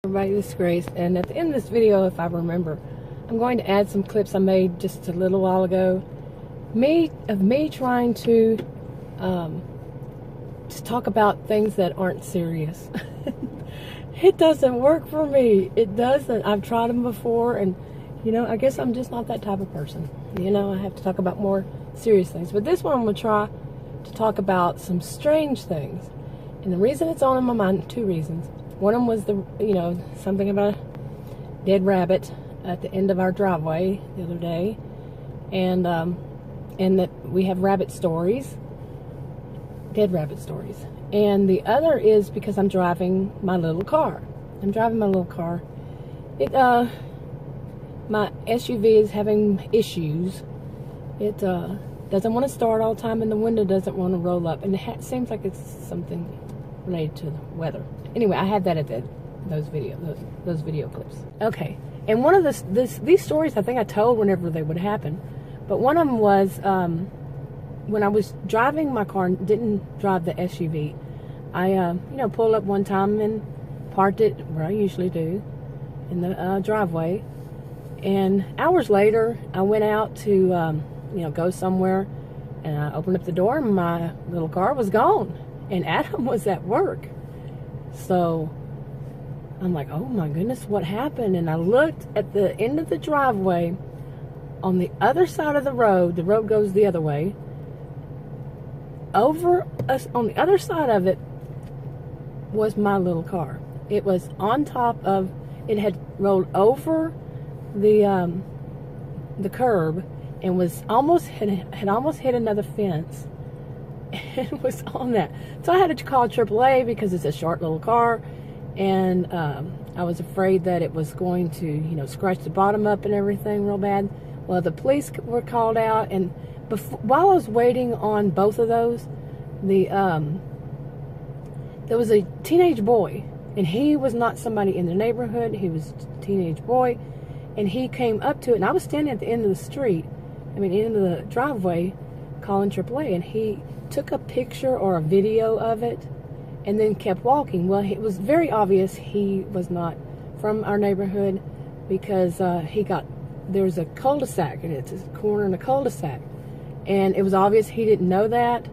Everybody, this is Grace, and at the end of this video, if I remember, I'm going to add some clips I made just a little while ago. Me trying to just talk about things that aren't serious. It doesn't work for me. It doesn't. I've tried them before, and I guess I'm just not that type of person. I have to talk about more serious things. But this one, I'm going to try to talk about some strange things. And the reason it's on in my mind, two reasons. One of them was something about a dead rabbit at the end of our driveway the other day. And that we have rabbit stories. Dead rabbit stories. And the other is because I'm driving my little car. My SUV is having issues. It doesn't want to start all the time, and the window doesn't want to roll up. And it seems like it's something related to the weather. Anyway, I had that at those video clips. Okay, and one of these stories I think I told whenever they would happen, but one of them was when I was driving my car and didn't drive the SUV. I pulled up one time and parked it where I usually do in the driveway. And hours later, I went out to go somewhere, and I opened up the door, and my little car was gone, and Adam was at work. So I'm like, oh my goodness, what happened? And I looked at the end of the driveway. On the other side of the road goes the other way. Over us, on the other side of it, was my little car. It was on top of, it had rolled over the curb and was had almost hit another fence. It was on that. So I had to call AAA because it's a short little car, and I was afraid that it was going to scratch the bottom up and everything real bad. Well, the police were called out, and while I was waiting on both of those, there was a teenage boy, and he was not somebody in the neighborhood. He was a teenage boy, and he came up to it, and I was standing at the end of the street, end of the driveway, calling AAA, and he took a picture or a video of it and then kept walking. Well, it was very obvious he was not from our neighborhood, because there's a cul-de-sac, and it's a corner in a cul-de-sac, and it was obvious he didn't know that.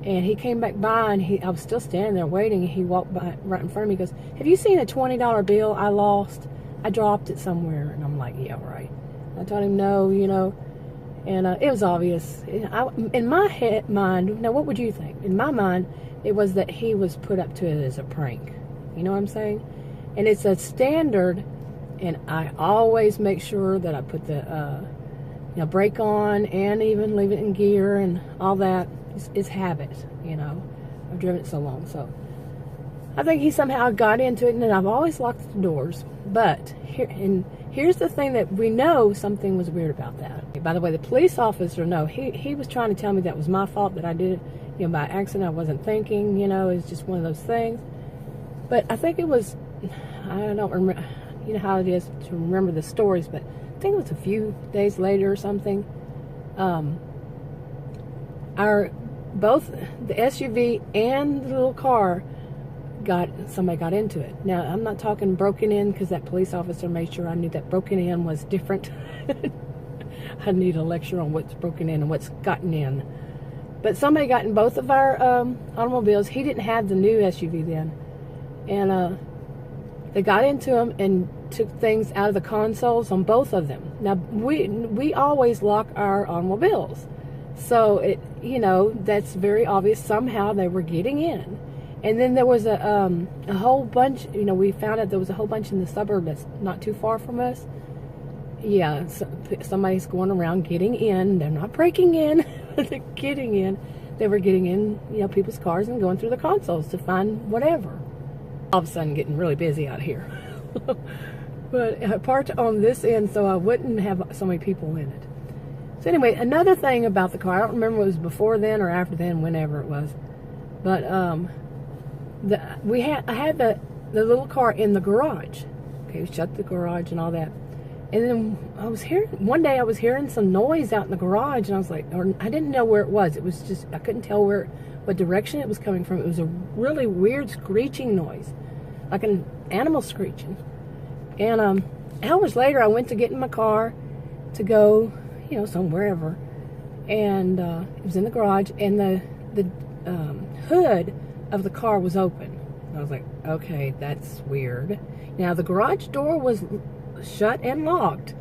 And he came back by, and I was still standing there waiting, and he walked by right in front of me. He goes, "Have you seen a $20 bill I lost? I dropped it somewhere." And I'm like, "Yeah, right." I told him no, and it was obvious. In my mind, now what would you think? In my mind, it was that he was put up to it as a prank. You know what I'm saying? And it's a standard, and I always make sure that I put the brake on and even leave it in gear and all that. It's habit, I've driven it so long. So I think he somehow got into it, and then I've always locked the doors. But here's the thing that we know something was weird about that. By the way, the police officer, no, he was trying to tell me that was my fault, that I did it, by accident. I wasn't thinking, it's just one of those things. But I think it was, I don't remember, how it is to remember the stories, but I think it was a few days later or something. Both the SUV and the little car somebody got into it. Now, I'm not talking broken in, because that police officer made sure I knew that broken in was different. I need a lecture on what's broken in and what's gotten in. But somebody got in both of our automobiles. He didn't have the new SUV then. And they got into them and took things out of the consoles on both of them. Now, we always lock our automobiles. So, that's very obvious. Somehow they were getting in. And then there was a whole bunch, we found out there was a whole bunch in the suburb that's not too far from us. Yeah, somebody's going around getting in. They're not breaking in. They're getting in. They were getting in, people's cars and going through the consoles to find whatever. All of a sudden getting really busy out here. But I parked on this end so I wouldn't have so many people in it. So anyway, another thing about the car, I don't remember if it was before then or after then, whenever it was, but I had the little car in the garage. Okay, shut the garage and all that. And then one day I was hearing some noise out in the garage, and I was like, I didn't know where it was. It was just, I couldn't tell what direction it was coming from. It was a really weird screeching noise. Like animals screeching. And hours later, I went to get in my car to go, somewhere ever. And it was in the garage, and the hood of the car was open. I was like, okay, that's weird. Now, the garage door was shut and locked.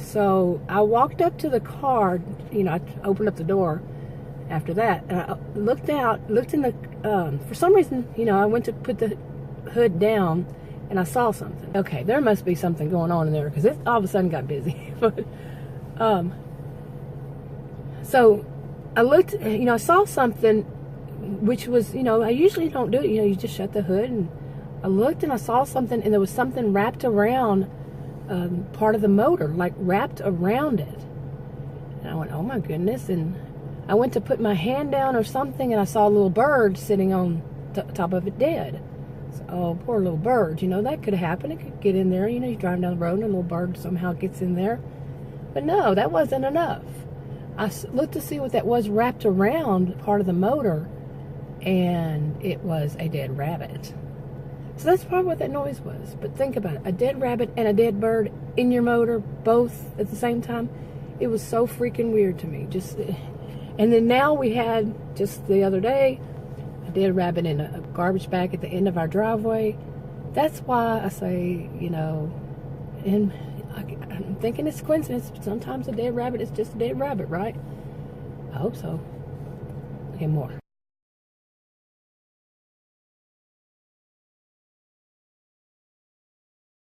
So I walked up to the car, I opened up the door after that, and I looked in the, for some reason, I went to put the hood down, and I saw something. Okay, there must be something going on in there, because it all of a sudden got busy. But, so I looked, I saw something, which was, I usually don't do it, you just shut the hood, and I looked and I saw something, and there was something wrapped around part of the motor, like wrapped around it. And I went, oh my goodness. And I went to put my hand down or something, and I saw a little bird sitting on top of it dead. So, oh, poor little bird. That could happen. It could get in there. You're driving down the road and a little bird somehow gets in there. But no, that wasn't enough. I looked to see what that was wrapped around part of the motor, and it was a dead rabbit. So that's probably what that noise was. But think about it. A dead rabbit and a dead bird in your motor, both at the same time. It was so freaking weird to me. And then now we had, just the other day, a dead rabbit in a garbage bag at the end of our driveway. That's why I say, and I'm thinking it's coincidence. Sometimes a dead rabbit is just a dead rabbit, right? I hope so. Okay, more.